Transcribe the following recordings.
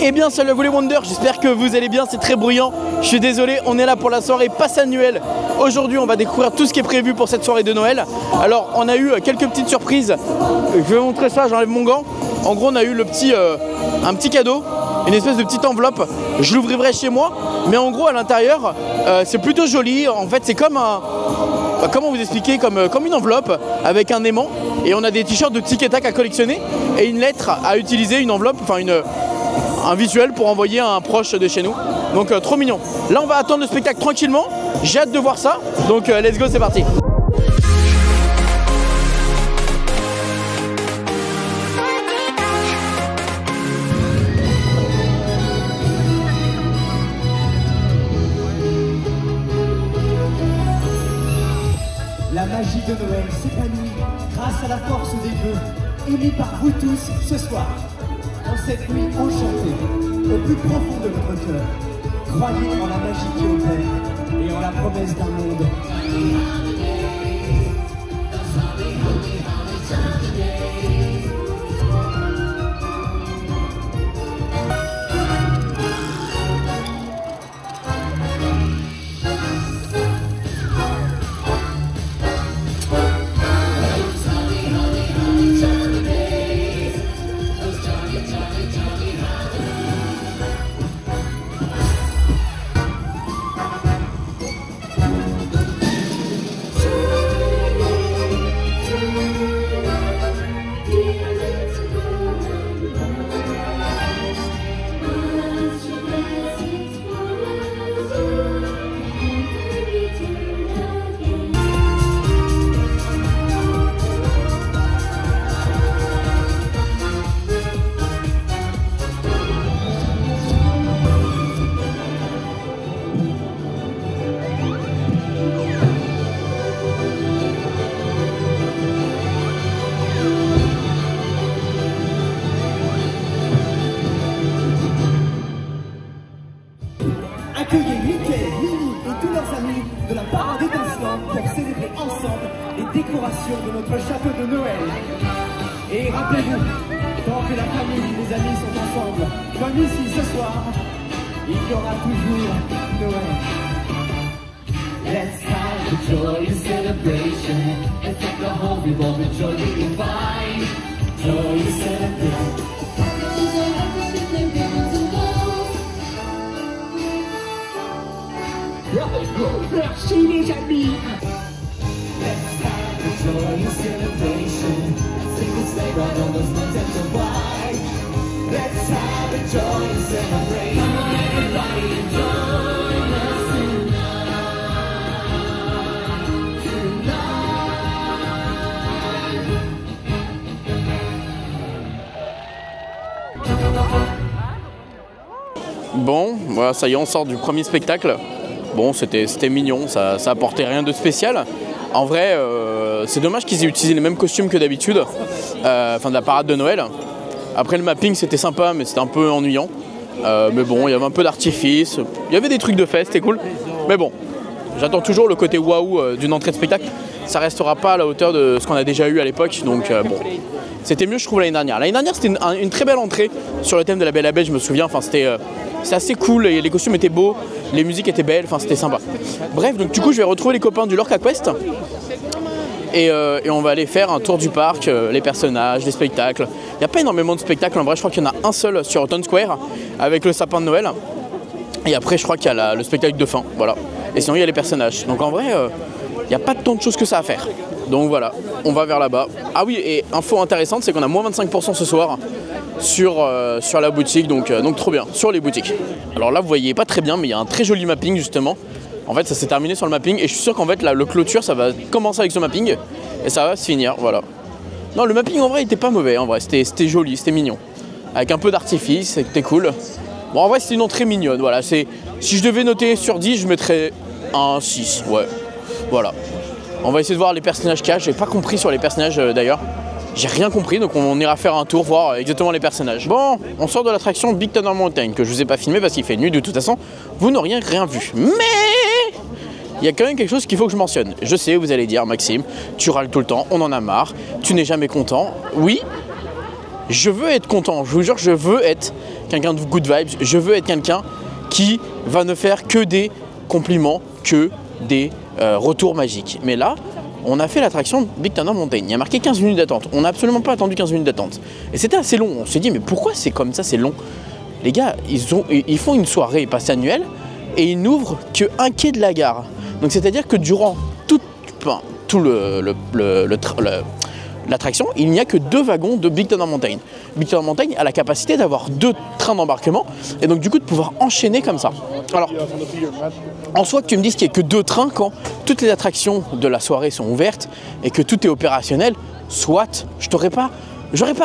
Eh bien salut à vous les Wonders, j'espère que vous allez bien, c'est très bruyant. Je suis désolé, on est là pour la soirée passe annuelle. Aujourd'hui on va découvrir tout ce qui est prévu pour cette soirée de Noël. Alors on a eu quelques petites surprises. Je vais vous montrer ça, j'enlève mon gant. En gros on a eu un petit cadeau, une espèce de petite enveloppe. Je l'ouvrirai chez moi, mais en gros à l'intérieur c'est plutôt joli. En fait c'est comme comment vous expliquer, comme une enveloppe avec un aimant. Et on a des t-shirts de Tic et Tac à collectionner et une lettre à utiliser, une enveloppe, enfin un visuel pour envoyer à un proche de chez nous. Donc trop mignon. Là on va attendre le spectacle tranquillement. J'ai hâte de voir ça. Donc let's go, c'est parti. La magie de Noël s'épanouit grâce à la force des vœux émis par vous tous ce soir. Dans cette nuit enchantée, au plus profond de votre cœur, croyez en la magie qui opère et en la promesse d'un monde. Accueillez Mickey, Minnie et tous leurs amis de la parade étincelante pour célébrer ensemble les décorations de notre château de Noël. Et rappelez-vous, tant que la famille et les amis sont ensemble, comme ici ce soir, il y aura toujours Noël. Let's have a joyous celebration. Let's take the whole world with joy we can find. Joyous celebration. Merci les amis. Let's have a joyous celebration. Let's sing and stay right on those notes and survive. Let's have a joyous celebration. Come on everybody and join us tonight. Bon, voilà, ça y est, on sort du premier spectacle. Bon, c'était mignon, ça apportait rien de spécial. En vrai, c'est dommage qu'ils aient utilisé les mêmes costumes que d'habitude, enfin de la parade de Noël. Après le mapping c'était sympa, mais c'était un peu ennuyant. Mais bon, il y avait un peu d'artifice, il y avait des trucs de fête, c'était cool. Mais bon, j'attends toujours le côté waouh d'une entrée de spectacle. Ça restera pas à la hauteur de ce qu'on a déjà eu à l'époque, donc bon. C'était mieux je trouve l'année dernière. L'année dernière c'était une très belle entrée sur le thème de la Belle et la Bête, je me souviens, enfin c'était assez cool, et les costumes étaient beaux, les musiques étaient belles, enfin c'était sympa. Bref, donc du coup je vais retrouver les copains du Lorca Quest et on va aller faire un tour du parc, les personnages, les spectacles. Il n'y a pas énormément de spectacles, en vrai je crois qu'il y en a un seul sur Town Square avec le sapin de Noël. Et après je crois qu'il y a le spectacle de fin, voilà. Et sinon il y a les personnages. Donc en vrai, il n'y a pas tant de choses que ça à faire. Donc voilà, on va vers là-bas. Ah oui, et info intéressante, c'est qu'on a moins 25% ce soir sur la boutique, donc trop bien, sur les boutiques. Alors là vous voyez pas très bien, mais il y a un très joli mapping justement. En fait ça s'est terminé sur le mapping et je suis sûr qu'en fait le clôture ça va commencer avec ce mapping et ça va se finir, voilà. Non, le mapping en vrai il était pas mauvais, en vrai c'était joli, c'était mignon. Avec un peu d'artifice, c'était cool. Bon en vrai c'était une entrée mignonne, voilà. Si je devais noter sur 10, je mettrais un 6, ouais. Voilà. On va essayer de voir les personnages cachés, j'ai pas compris sur les personnages d'ailleurs. J'ai rien compris, donc on ira faire un tour, voir exactement les personnages. Bon, on sort de l'attraction Big Thunder Mountain, que je vous ai pas filmé parce qu'il fait nuit de toute façon. Vous n'auriez rien vu. Mais il y a quand même quelque chose qu'il faut que je mentionne. Je sais, vous allez dire, Maxime, tu râles tout le temps, on en a marre, tu n'es jamais content. Oui, je veux être content, je vous jure, je veux être quelqu'un de good vibes. Je veux être quelqu'un qui va ne faire que des compliments, que des retours magiques. Mais là, on a fait l'attraction Big Thunder Mountain. Il y a marqué 15 minutes d'attente. On n'a absolument pas attendu 15 minutes d'attente. Et c'était assez long. On s'est dit, mais pourquoi c'est comme ça, c'est long? Les gars, ils font une soirée passe annuelle et ils n'ouvrent qu'un quai de la gare. Donc c'est-à-dire que durant tout l'attraction, il n'y a que 2 wagons de Big Thunder Mountain. Big Thunder Mountain a la capacité d'avoir 2 trains d'embarquement et donc du coup de pouvoir enchaîner comme ça. Alors, en soi que tu me dises qu'il n'y a que 2 trains quand toutes les attractions de la soirée sont ouvertes et que tout est opérationnel, soit, j'aurais pas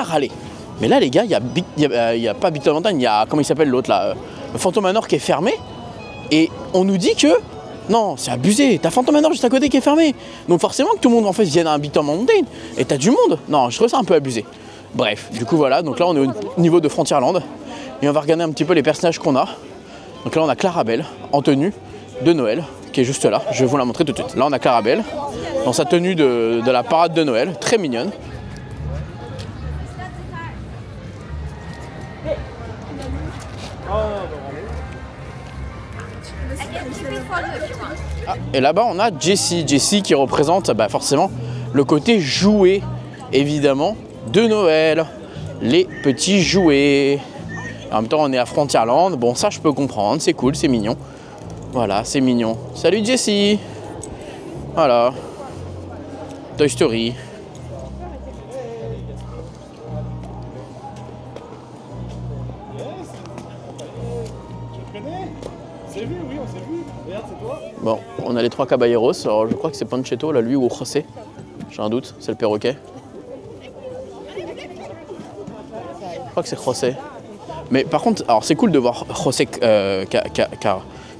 râlé. Mais là les gars, il y a pas Big Thunder Mountain, il y a, comment il s'appelle l'autre là, Phantom Manor qui est fermé et on nous dit que non, c'est abusé, t'as Phantom Manor juste à côté qui est fermé. Donc forcément que tout le monde en fait vienne à un Big Thunder Mountain. Et t'as du monde. Non, je trouve ça un peu abusé. Bref, du coup voilà, donc là on est au niveau de Frontierland. Et on va regarder un petit peu les personnages qu'on a. Donc là on a Clarabelle en tenue de Noël, qui est juste là. Je vais vous la montrer tout de suite. Là on a Clarabelle dans sa tenue de la parade de Noël, très mignonne. Ah, et là-bas on a Jessie qui représente forcément le côté jouet évidemment de Noël, les petits jouets. En même temps on est à Frontierland, bon ça je peux comprendre, c'est cool, c'est mignon. Voilà, c'est mignon. Salut Jessie. Voilà, Toy Story. Bon, on a les 3 caballeros, alors je crois que c'est Panchetto, là, lui ou José. J'ai un doute, c'est le perroquet. Je crois que c'est José. Mais par contre, alors c'est cool de voir José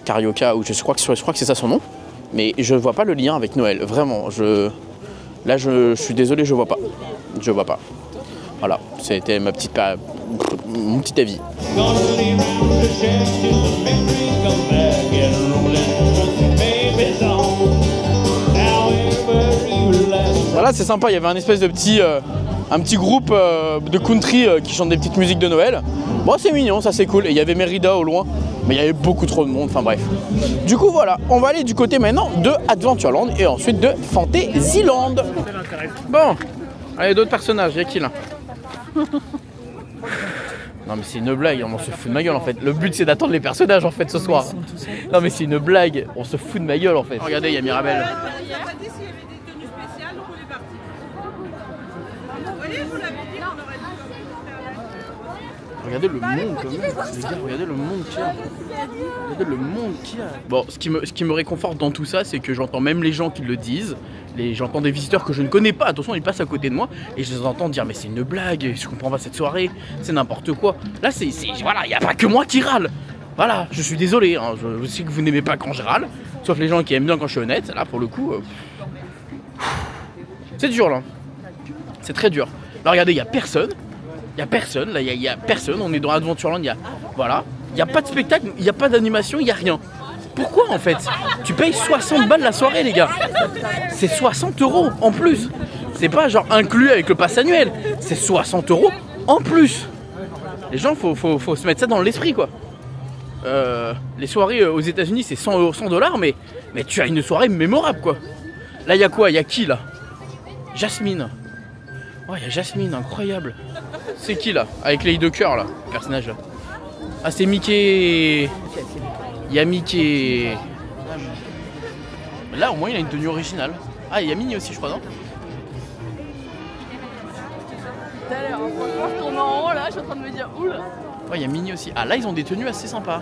Carioca, ou je crois que c'est ça son nom. Mais je vois pas le lien avec Noël, vraiment. Là, je suis désolé, je vois pas. Je vois pas. Voilà, c'était mon petit avis. Voilà, c'est sympa, il y avait un espèce de un petit groupe de country qui chante des petites musiques de Noël. Bon, c'est mignon, ça c'est cool. Et il y avait Mérida au loin, mais il y avait beaucoup trop de monde, enfin bref. Du coup, voilà, on va aller du côté maintenant de Adventureland et ensuite de Fantasyland. Bon, allez, d'autres personnages, il y a qui là? Non mais c'est une blague, on se fout de ma gueule en fait. Le but c'est d'attendre les personnages en fait ce soir. Non mais c'est une blague, on se fout de ma gueule en fait. Regardez, il y a Mirabelle. Regardez le monde quand même, les gars, regardez le monde qu'il y a. Regardez le monde qu'il y a. Bon, ce qui me réconforte dans tout ça, c'est que j'entends même les gens qui le disent. J'entends des visiteurs que je ne connais pas, attention, ils passent à côté de moi et je les entends dire mais c'est une blague, je comprends pas cette soirée, c'est n'importe quoi. Là, voilà, il n'y a pas que moi qui râle. Voilà, je suis désolé, hein, je sais que vous n'aimez pas quand je râle, sauf les gens qui aiment bien quand je suis honnête. Là, pour le coup, c'est dur là. C'est très dur. Là, regardez, il n'y a personne. Il n'y a personne, là, il y a personne. On est dans Adventureland, voilà. Il n'y a pas de spectacle, il n'y a pas d'animation, il n'y a rien. Pourquoi en fait? Tu payes 60 balles la soirée, les gars. C'est 60 € en plus. C'est pas genre inclus avec le pass annuel. C'est 60 € en plus. Les gens, faut se mettre ça dans l'esprit, quoi. Les soirées aux États-Unis, c'est 100 $, mais tu as une soirée mémorable, quoi. Là, il y a quoi? Il y a qui là? Jasmine. Oh, il y a Jasmine, incroyable. C'est qui là? Avec les 2 cœurs là, le personnage là. Ah, c'est Mickey. Il y a Mickey. Là, au moins, il a une tenue originale. Ah, il y a Minnie aussi, je crois, non? Tout à l'heure, franchement, je tourne en haut là, je suis en train de me dire oula. Ouais, il y a Minnie aussi. Ah, là, ils ont des tenues assez sympas.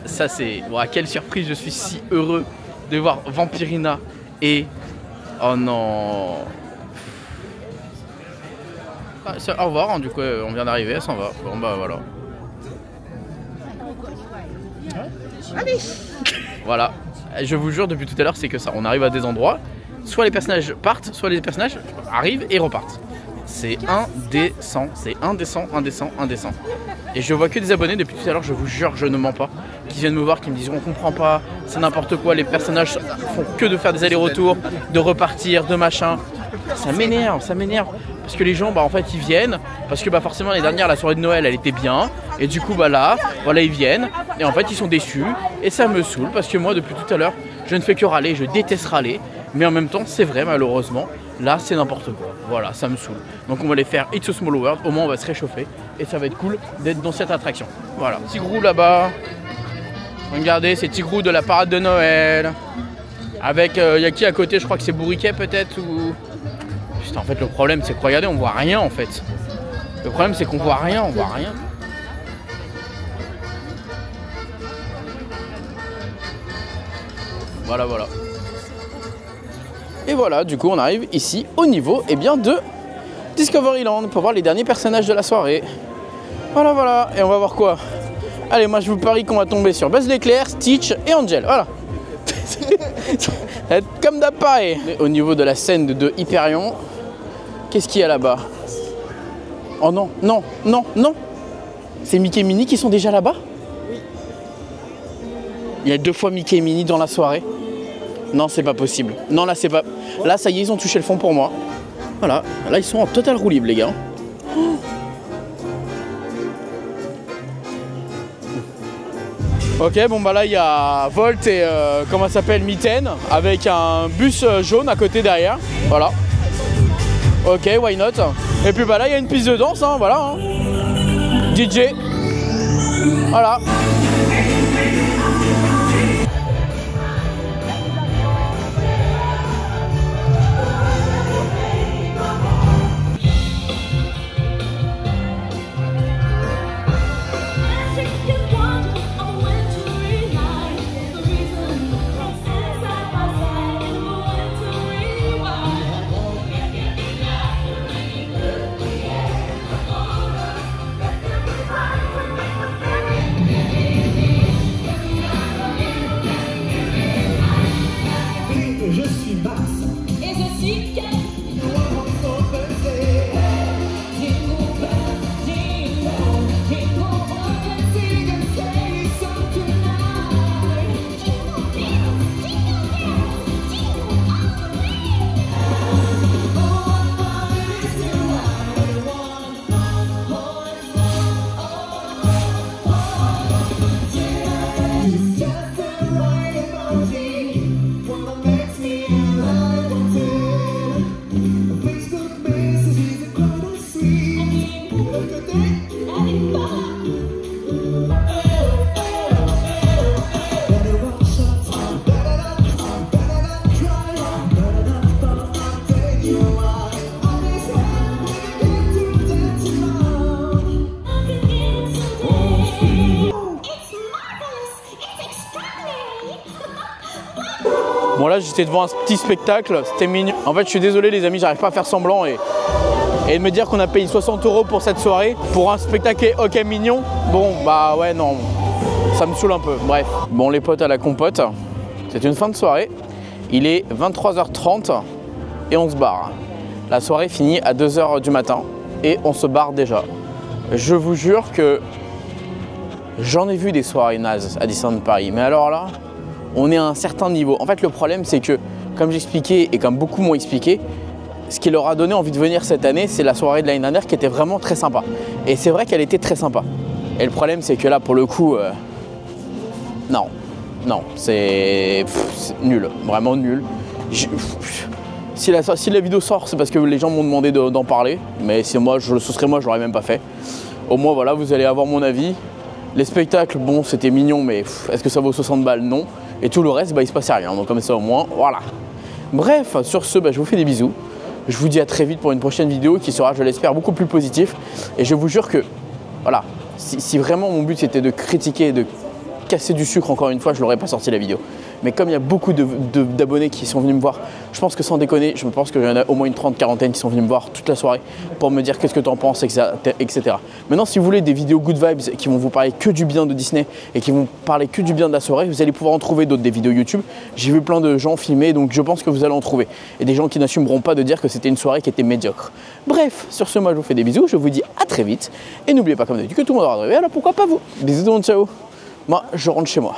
Ça c'est... Wow, quelle surprise, je suis si heureux de voir Vampirina et... Oh non. Ah, au revoir, hein, du coup on vient d'arriver, elle s'en va. Bon bah voilà. Allez. Voilà, je vous jure depuis tout à l'heure c'est que ça. On arrive à des endroits, soit les personnages partent, soit les personnages arrivent et repartent. c'est indécent, c'est indécent, indécent, indécent. Et je vois que des abonnés depuis tout à l'heure, je vous jure, je ne mens pas, qui viennent me voir, qui me disent on comprend pas, c'est n'importe quoi, les personnages font que de faire des allers-retours, de repartir, de machin. Ça m'énerve, ça m'énerve. Parce que les gens, bah en fait, ils viennent, parce que bah forcément l'année dernière, la soirée de Noël, elle était bien, et du coup, bah là, voilà, ils viennent, et en fait, ils sont déçus, et ça me saoule, parce que moi, depuis tout à l'heure, je ne fais que râler, je déteste râler, mais en même temps, c'est vrai, malheureusement, là, c'est n'importe quoi. Voilà, ça me saoule. Donc, on va aller faire It's a Small World, au moins, on va se réchauffer, et ça va être cool d'être dans cette attraction. Voilà, Tigrou là-bas. Regardez, c'est Tigrou de la parade de Noël. Avec, y a qui à côté? Je crois que c'est Bourriquet, peut-être, ou... Putain, en fait, le problème, c'est que, regardez, on voit rien, en fait. Le problème, c'est qu'on voit rien, on voit rien. Voilà, voilà. Et voilà, du coup, on arrive ici au niveau de Discoveryland pour voir les derniers personnages de la soirée. Voilà, voilà. Et on va voir quoi? Allez, moi, je vous parie qu'on va tomber sur Buzz l'éclair, Stitch et Angel. Voilà. Ça va être comme d'hab pareil. Au niveau de la scène de Hyperion, qu'est-ce qu'il y a là-bas? Oh non, non, non, non. C'est Mickey et Minnie qui sont déjà là-bas? Oui. Il y a 2 fois Mickey et Minnie dans la soirée. Non, c'est pas possible. Non, là, c'est pas... Là, ça y est, ils ont touché le fond pour moi. Voilà. Là, ils sont en total roue libre, les gars. Oh. Ok, bon, bah là, il y a Volt et... comment ça s'appelle? Mitaine. Avec un bus jaune à côté derrière. Voilà. Ok, why not? Et puis, bah là, il y a une piste de danse, hein, voilà. Hein. DJ. Voilà. Bon là j'étais devant un petit spectacle, c'était mignon. En fait je suis désolé les amis, j'arrive pas à faire semblant et de me dire qu'on a payé 60 € pour cette soirée, pour un spectacle ok mignon, bon bah ouais non, ça me saoule un peu, bref. Bon les potes à la compote, c'est une fin de soirée, il est 23h30 et on se barre. La soirée finit à 2 h du matin et on se barre déjà. Je vous jure que j'en ai vu des soirées nazes à Disneyland Paris, mais alors là, on est à un certain niveau. En fait, le problème, c'est que, comme j'expliquais et comme beaucoup m'ont expliqué, ce qui leur a donné envie de venir cette année, c'est la soirée de l'année dernière qui était vraiment très sympa. Et c'est vrai qu'elle était très sympa. Et le problème, c'est que là, pour le coup, non, c'est nul, vraiment nul. Si la vidéo sort, c'est parce que les gens m'ont demandé d'en parler. Mais si moi, ce serait moi, je l'aurais même pas fait. Au moins, voilà, vous allez avoir mon avis. Les spectacles, bon, c'était mignon, mais est-ce que ça vaut 60 balles? Non. Et tout le reste, bah, il se passait rien. Donc comme ça, au moins, voilà. Bref, sur ce, bah, je vous fais des bisous. Je vous dis à très vite pour une prochaine vidéo qui sera, je l'espère, beaucoup plus positif. Et je vous jure que, voilà, si vraiment mon but c'était de critiquer et de casser du sucre, encore une fois, je n'aurais pas sorti la vidéo. Mais comme il y a beaucoup d'abonnés qui sont venus me voir, je pense que sans déconner, je pense qu'il y en a au moins une 30-40 qui sont venus me voir toute la soirée pour me dire qu'est-ce que tu en penses, etc. Maintenant, si vous voulez des vidéos good vibes qui vont vous parler que du bien de Disney et qui vont parler que du bien de la soirée, vous allez pouvoir en trouver d'autres, des vidéos YouTube. J'ai vu plein de gens filmer, donc je pense que vous allez en trouver. Et des gens qui n'assumeront pas de dire que c'était une soirée qui était médiocre. Bref, sur ce, moi je vous fais des bisous, je vous dis à très vite. Et n'oubliez pas comme d'habitude que tout le monde aura rêvé, alors pourquoi pas vous? Bisous tout le monde, ciao. Moi, je rentre chez moi.